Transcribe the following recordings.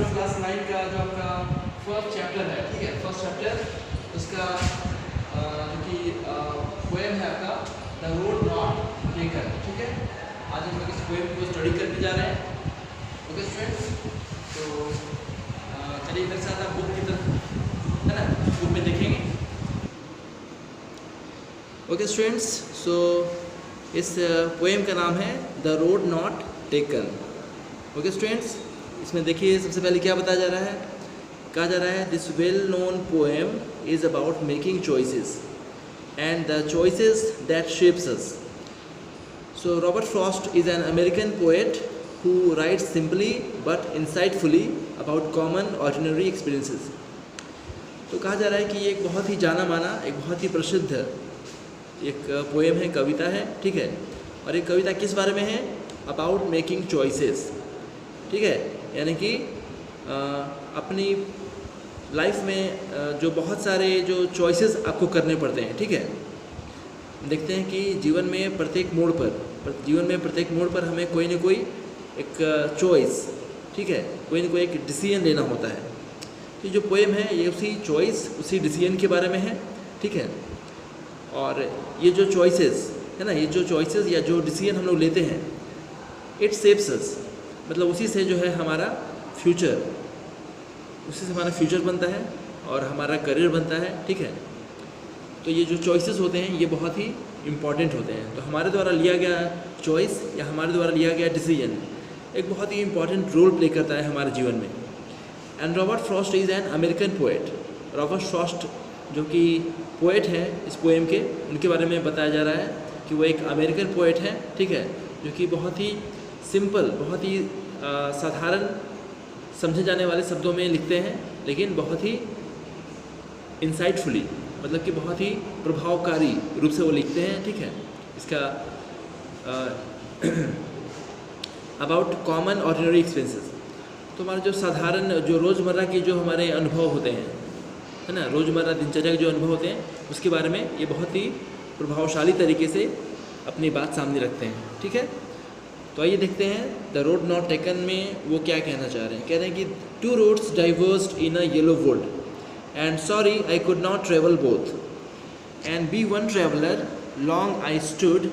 जो क्लास 9 का जो आपका फर्स्ट चैप्टर है, ठीक है, फर्स्ट चैप्टर उसका जो कि पोएम है आपका द रोड नॉट टेकन, ठीक है। आज हम लोग इस पोएम को स्टडी करने जा रहे हैं, ओके स्टूडेंट्स। तो चलिए मेरे साथ आप बुक की तरफ, है ना, बुक में देखेंगे। ओके स्टूडेंट्स, सो इस पोएम का नाम है the road not taken. Okay students, इसमें देखिए सबसे पहले क्या बताया जा रहा है, कहा जा रहा है this well known poem is about making choices and the choices that shapes us. So Robert Frost is an American poet who writes simply but insightfully about common ordinary experiences। तो कहा जा रहा है कि ये एक बहुत ही जाना माना, एक बहुत ही प्रसिद्ध एक पोएम है, कविता है, ठीक है। और ये कविता किस बारे में है? अबाउट मेकिंग चॉइसेस, ठीक है। यानी कि अपनी लाइफ में जो बहुत सारे जो चॉइसेस आपको करने पड़ते हैं, ठीक है। देखते हैं कि जीवन में प्रत्येक मोड़ पर हमें कोई ना कोई एक चॉइस, ठीक है, कोई ना कोई एक डिसीजन लेना होता है। तो जो पोएम है ये उसी चॉइस, उसी डिसीजन के बारे में है, ठीक है। और ये जो चॉइसेस है ना, ये जो चॉइसेस या जो डिसीजन हम लोग लेते हैं, इट शेप्स अस, मतलब उसी से जो है हमारा फ्यूचर, उसी से हमारा फ्यूचर बनता है और हमारा करियर बनता है, ठीक है। तो ये जो चॉइसेस होते हैं ये बहुत ही इम्पॉर्टेंट होते हैं। तो हमारे द्वारा लिया गया चॉइस या हमारे द्वारा लिया गया डिसीजन एक बहुत ही इम्पॉर्टेंट रोल प्ले करता है हमारे जीवन में। And Robert Frost is an American poet. Robert Frost जो कि पोएट हैं इस पोएम के, उनके बारे में बताया जा रहा है कि वो एक अमेरिकन पोएट हैं, ठीक है, जो कि बहुत ही सिंपल, बहुत ही साधारण समझे जाने वाले शब्दों में लिखते हैं, लेकिन बहुत ही इंसाइटफुली, मतलब कि बहुत ही प्रभावकारी रूप से वो लिखते हैं, ठीक है। इसका अबाउट कॉमन ऑर्डिनरी एक्सपीरियंसेस, तो हमारे जो साधारण, जो रोज़मर्रा के जो हमारे अनुभव होते हैं, है ना, रोज़मर्रा दिनचर्या के जो अनुभव होते हैं, उसके बारे में ये बहुत ही प्रभावशाली तरीके से अपनी बात सामने रखते हैं, ठीक है। तो आइए देखते हैं द रोड नॉट टेकन में वो क्या कहना चाह रहे हैं। कह रहे हैं कि two roads diverged in a yellow wood and sorry I could not travel both and be one traveller long I stood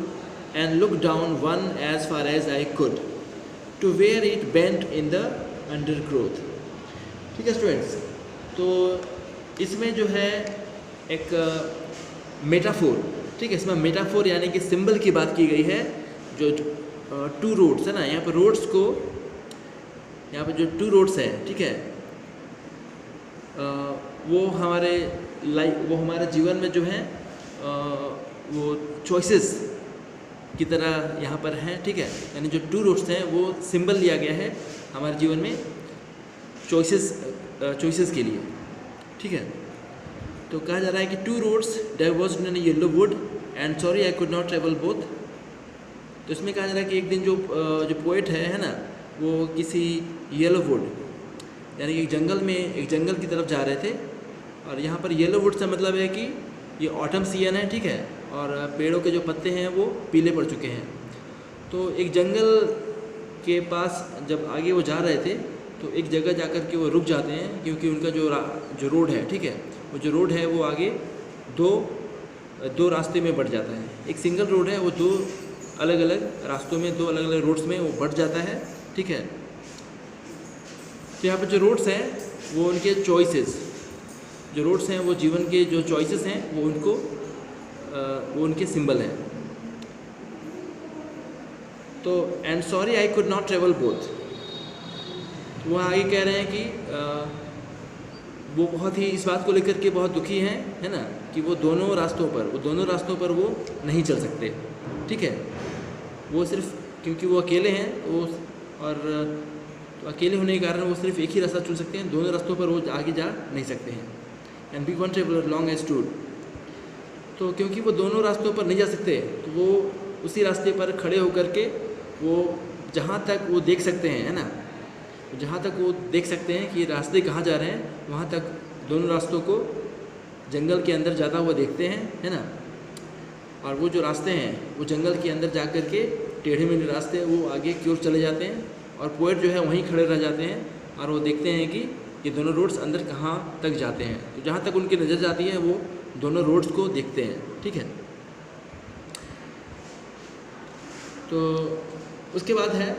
and look down one as far as I could to where it bent in the undergrowth. ठीक है students, तो इसमें जो है एक metaphor, ठीक है, इसमें मेटाफोर यानी कि सिंबल की बात की गई है। जो टू रोड्स है ना, यहाँ पर रोड्स को, यहाँ पर जो टू रोड्स हैं, ठीक है, वो हमारे वो हमारे जीवन में जो है वो चॉइसेस की तरह यहाँ पर हैं, ठीक है। यानी जो टू रोड्स हैं वो सिंबल लिया गया है हमारे जीवन में चॉइसेस के लिए, ठीक है। तो कहा जा रहा है कि two roads diverged in yellow wood and sorry I could not travel both. तो इसमें कहा जा रहा है कि एक दिन जो पोएट है ना, वो किसी येलो वुड यानी एक जंगल की तरफ जा रहे थे। और यहाँ पर येलो वुड से मतलब है कि ये ऑटम सीजन है, ठीक है, और पेड़ों के जो पत्ते हैं वो पीले पड़ चुके हैं। तो एक जंगल के पास जब आगे वो जा रहे थे तो एक जगह जाकर के वो रुक जाते हैं, क्योंकि उनका जो रोड है, ठीक है, वो जो रोड है वो आगे दो रास्ते में बढ़ जाता है। एक सिंगल रोड है, वो दो अलग अलग रास्तों में, दो अलग अलग रोड्स में वो बढ़ जाता है, ठीक है। तो यहाँ पर जो रोड्स हैं वो उनके चॉइसेस, जो रोड्स हैं वो जीवन के जो चॉइसेस हैं वो उनके सिंबल हैं। तो and sorry I could not travel both, वो आगे कह रहे हैं कि वो बहुत ही इस बात को लेकर के बहुत दुखी हैं, है ना, कि वो दोनों रास्तों पर वो नहीं चल सकते, ठीक है। वो सिर्फ क्योंकि वो अकेले हैं, तो अकेले होने के कारण वो सिर्फ एक ही रास्ता चुन सकते हैं, दोनों रास्तों पर वो आगे जा नहीं सकते हैं। And be one traveller long I stood, तो क्योंकि वो दोनों रास्तों पर नहीं जा सकते, तो वो उसी रास्ते पर खड़े होकर के वो जहाँ तक वो देख सकते हैं, है ना, जहाँ तक वो देख सकते हैं कि रास्ते कहाँ जा रहे हैं, वहाँ तक दोनों रास्तों को जंगल के अंदर जाता हुआ देखते हैं, है ना। और वो जो रास्ते हैं वो जंगल के अंदर जा कर के टेढ़े मेढ़े रास्ते वो आगे की ओर चले जाते हैं, और पोएट जो है वहीं खड़े रह जाते हैं और वो देखते हैं कि ये दोनों रोड्स अंदर कहाँ तक जाते हैं। तो जहाँ तक उनकी नज़र जाती है वो दोनों रोड्स को देखते हैं, ठीक है। तो उसके बाद है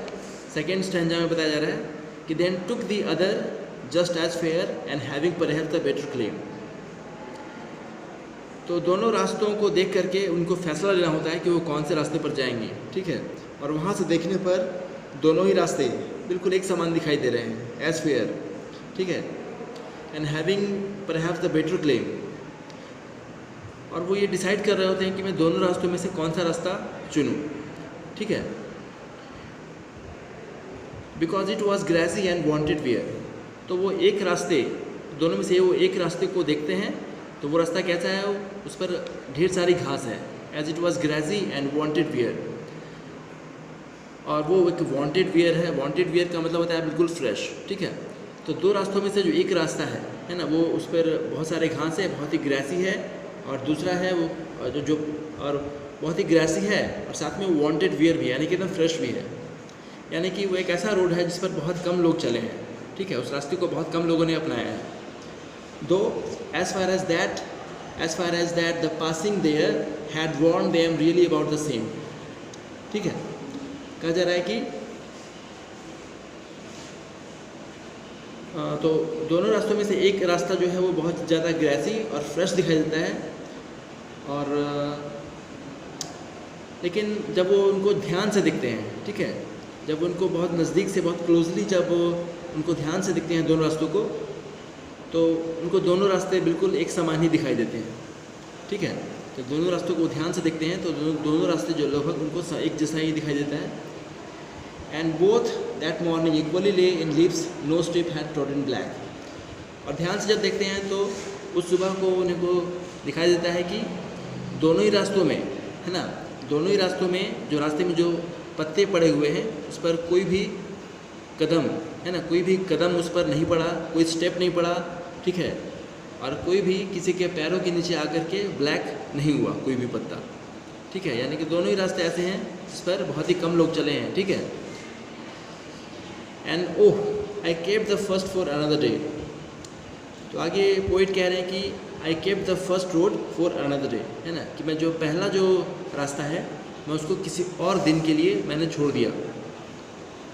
सेकेंड स्टैंजा में बताया जा रहा है कि then took the other just as fair and having perhaps the better claim. तो दोनों रास्तों को देख करके उनको फैसला लेना होता है कि वो कौन से रास्ते पर जाएंगे, ठीक है। और वहाँ से देखने पर दोनों ही रास्ते बिल्कुल एक समान दिखाई दे रहे हैं, एज फेयर, ठीक है, and having perhaps the better claim. और वो ये डिसाइड कर रहे होते हैं कि मैं दोनों रास्तों में से कौन सा रास्ता चुनूँ, ठीक है। Because it was grassy and wanted wear. तो वो एक रास्ते, दोनों में से वो एक रास्ते को देखते हैं, तो वो रास्ता कैसा है, उस पर ढेर सारी घास है, as it was grassy and wanted wear. और वो एक वॉन्टेड वेयर है, वॉन्टेड वेयर का मतलब होता है बिल्कुल फ्रेश, ठीक है। तो दो रास्तों में से जो एक रास्ता है ना, वो उस पर बहुत सारे घास है, बहुत ही ग्रेसी है, और दूसरा है वो जो और बहुत ही ग्रेसी है और साथ में वॉन्टेड वेयर भी है, यानी कि एकदम फ्रेश भी है। यानी कि वो एक ऐसा रोड है जिस पर बहुत कम लोग चले हैं, ठीक है, उस रास्ते को बहुत कम लोगों ने अपनाया है। दो as far as that the passing there had warned them really about the same, ठीक है। कहा जा रहा है कि तो दोनों रास्तों में से एक रास्ता जो है वो बहुत ज़्यादा ग्रेसी और फ्रेश दिखाई देता है, और लेकिन जब वो उनको ध्यान से दिखते हैं, ठीक है, जब उनको बहुत नज़दीक से, बहुत क्लोजली जब उनको ध्यान से दिखते हैं दोनों रास्तों को, तो उनको दोनों रास्ते बिल्कुल एक समान ही दिखाई देते हैं, ठीक है। तो दोनों रास्तों को ध्यान से देखते हैं तो दोनों रास्ते जो लगभग उनको एक जैसा ही दिखाई देता है। And both that morning equally lay in leaves, no step had trodden black. और ध्यान से जब देखते हैं तो उस सुबह को उन्हें को दिखाई देता है कि दोनों ही रास्तों में, है ना, दोनों ही रास्तों में जो रास्ते में जो पत्ते पड़े हुए हैं उस पर कोई भी कदम, है ना, कोई भी कदम उस पर नहीं पड़ा, कोई स्टेप नहीं पड़ा, ठीक है, और कोई भी किसी के पैरों के नीचे आकर के ब्लैक नहीं हुआ कोई भी पत्ता, ठीक है। यानी कि दोनों ही रास्ते ऐसे हैं जिस पर बहुत ही कम लोग चले हैं, ठीक है। And oh I kept the first for another day. तो आगे पोइट कह रहे हैं कि I kept the first road for another day, है ना, कि मैं जो पहला जो रास्ता है मैं उसको किसी और दिन के लिए मैंने छोड़ दिया,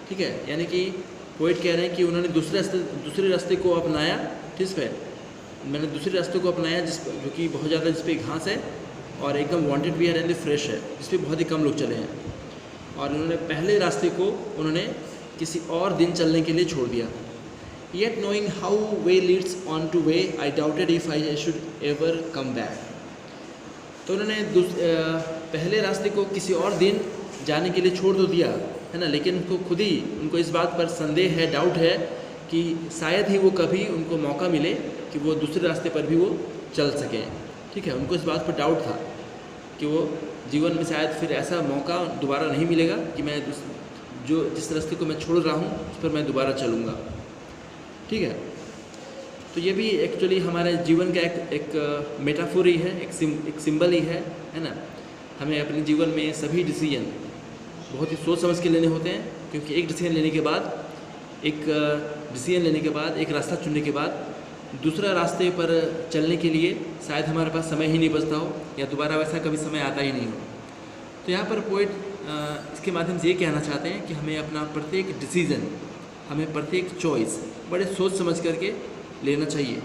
ठीक है। यानी कि पोइट कह रहे हैं कि उन्होंने दूसरे रास्ते को अपनाया, ठीक है, मैंने दूसरे रास्ते को अपनाया जो कि बहुत ज़्यादा, जिस पे घास है और एकदम वांटेड भी है, एंड फ्रेश है, जिस पे बहुत ही कम लोग चले हैं। और उन्होंने पहले रास्ते को उन्होंने किसी और दिन चलने के लिए छोड़ दिया। Yet knowing how way Leeds on two way I doubted if I should ever come back. तो उन्होंने पहले रास्ते को किसी और दिन जाने के लिए छोड़ तो दिया, है ना, लेकिन उनको खुद ही उनको इस बात पर संदेह है, डाउट है कि शायद ही वो कभी उनको मौका मिले कि वो दूसरे रास्ते पर भी वो चल सकें, ठीक है। उनको इस बात पर डाउट था कि वो जीवन में शायद फिर ऐसा मौका दोबारा नहीं मिलेगा कि मैं जिस रास्ते को मैं छोड़ रहा हूँ उस पर मैं दोबारा चलूँगा, ठीक है। तो ये भी एक्चुअली हमारे जीवन का एक मेटाफोर ही है, एक सिंबल ही है ना। हमें अपने जीवन में सभी डिसीजन बहुत ही सोच समझ के लेने होते हैं, क्योंकि एक डिसीजन लेने के बाद एक रास्ता चुनने के बाद दूसरा रास्ते पर चलने के लिए शायद हमारे पास समय ही नहीं बचता हो, या दोबारा वैसा कभी समय आता ही नहीं हो। तो यहाँ पर पोइट इसके माध्यम से ये कहना चाहते हैं कि हमें अपना प्रत्येक डिसीज़न, हमें प्रत्येक चॉइस बड़े सोच समझ करके लेना चाहिए,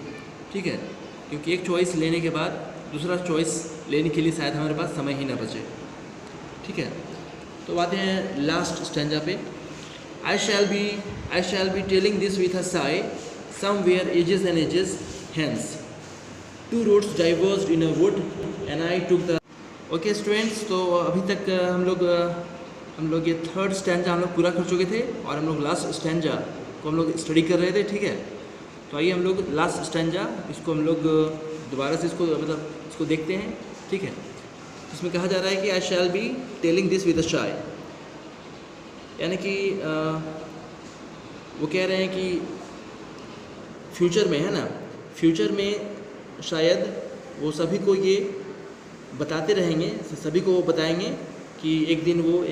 ठीक है, क्योंकि एक चॉइस लेने के बाद दूसरा चॉइस लेने के लिए शायद हमारे पास समय ही ना बचे, ठीक है। तो आते हैं लास्ट स्टैंजा पे। I shall be telling this with a sigh, somewhere ages and ages hence. Two roads diverged in a wood, and I took the. Okay students, तो अभी तक हम लोग ये थर्ड स्टैंजा हम लोग पूरा कर चुके थे, और हम लोग लास्ट स्टैंजा को हम लोग स्टडी कर रहे थे, ठीक है। तो आइए हम लोग लास्ट स्टैंजा इसको हम लोग दोबारा से इसको देखते हैं, ठीक है। इसमें कहा जा रहा है कि I shall be telling this with a sigh, यानी कि वो कह रहे हैं कि फ्यूचर में, है ना, फ्यूचर में शायद वो सभी को ये बताते रहेंगे, सभी को वो बताएंगे कि एक दिन वो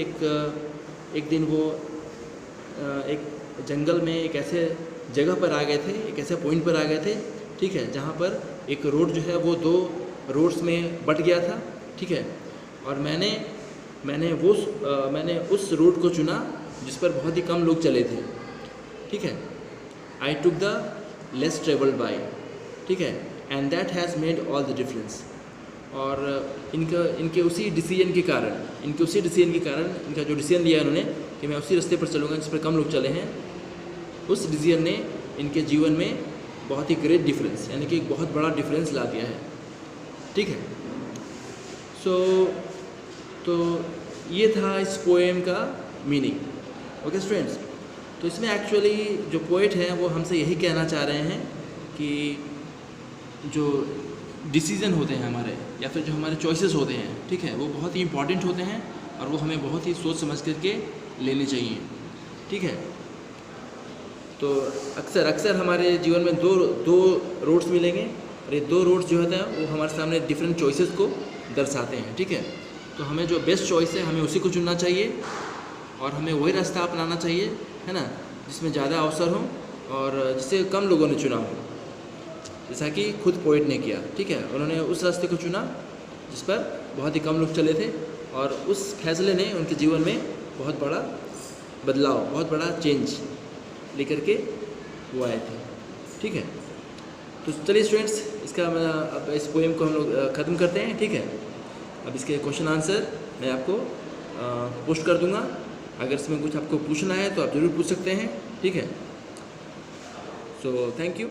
एक जंगल में एक ऐसे जगह पर आ गए थे, एक ऐसे पॉइंट पर आ गए थे, ठीक है, जहाँ पर एक रोड जो है वो 2 रोड्स में बट गया था, ठीक है। और मैंने उस रोड को चुना जिस पर बहुत ही कम लोग चले थे, ठीक है। I took the less traveled by, ठीक है, and that has made all the difference. और इनके उसी डिसीजन के कारण इनका जो डिसीजन लिया उन्होंने कि मैं उसी रास्ते पर चलूँगा जिस पर कम लोग चले हैं, उस डिसीजन ने इनके जीवन में बहुत ही ग्रेट डिफरेंस, यानी कि एक बहुत बड़ा डिफरेंस ला दिया है, ठीक है। तो ये था इस पोएम का मीनिंग। ओके स्टूडेंट्स, तो इसमें एक्चुअली जो पोएट हैं वो हमसे यही कहना चाह रहे हैं कि जो डिसीज़न होते हैं हमारे, या फिर जो हमारे चॉइसेस होते हैं, ठीक है, वो बहुत ही इंपॉर्टेंट होते हैं और वो हमें बहुत ही सोच समझ करके लेने चाहिए, ठीक है। तो अक्सर हमारे जीवन में दो रोड्स मिलेंगे, और ये 2 रोड्स जो होते हैं वो हमारे सामने डिफरेंट चॉइसेस को दर्शाते हैं, ठीक है। तो हमें जो बेस्ट चॉइस है हमें उसी को चुनना चाहिए और हमें वही रास्ता अपनाना चाहिए, है ना, जिसमें ज़्यादा अवसर हो और जिसे कम लोगों ने चुना हो, जैसा कि खुद पोएट ने किया, ठीक है। उन्होंने उस रास्ते को चुना जिस पर बहुत ही कम लोग चले थे, और उस फैसले ने उनके जीवन में बहुत बड़ा बदलाव, बहुत बड़ा चेंज लेकर के वो आए थे, ठीक है। तो चलिए स्टूडेंट्स, अब इस पोएम को हम लोग ख़त्म करते हैं, ठीक है। अब इसके क्वेश्चन आंसर मैं आपको पोस्ट कर दूंगा। अगर इसमें कुछ आपको पूछना है तो आप ज़रूर पूछ सकते हैं, ठीक है। So thank you.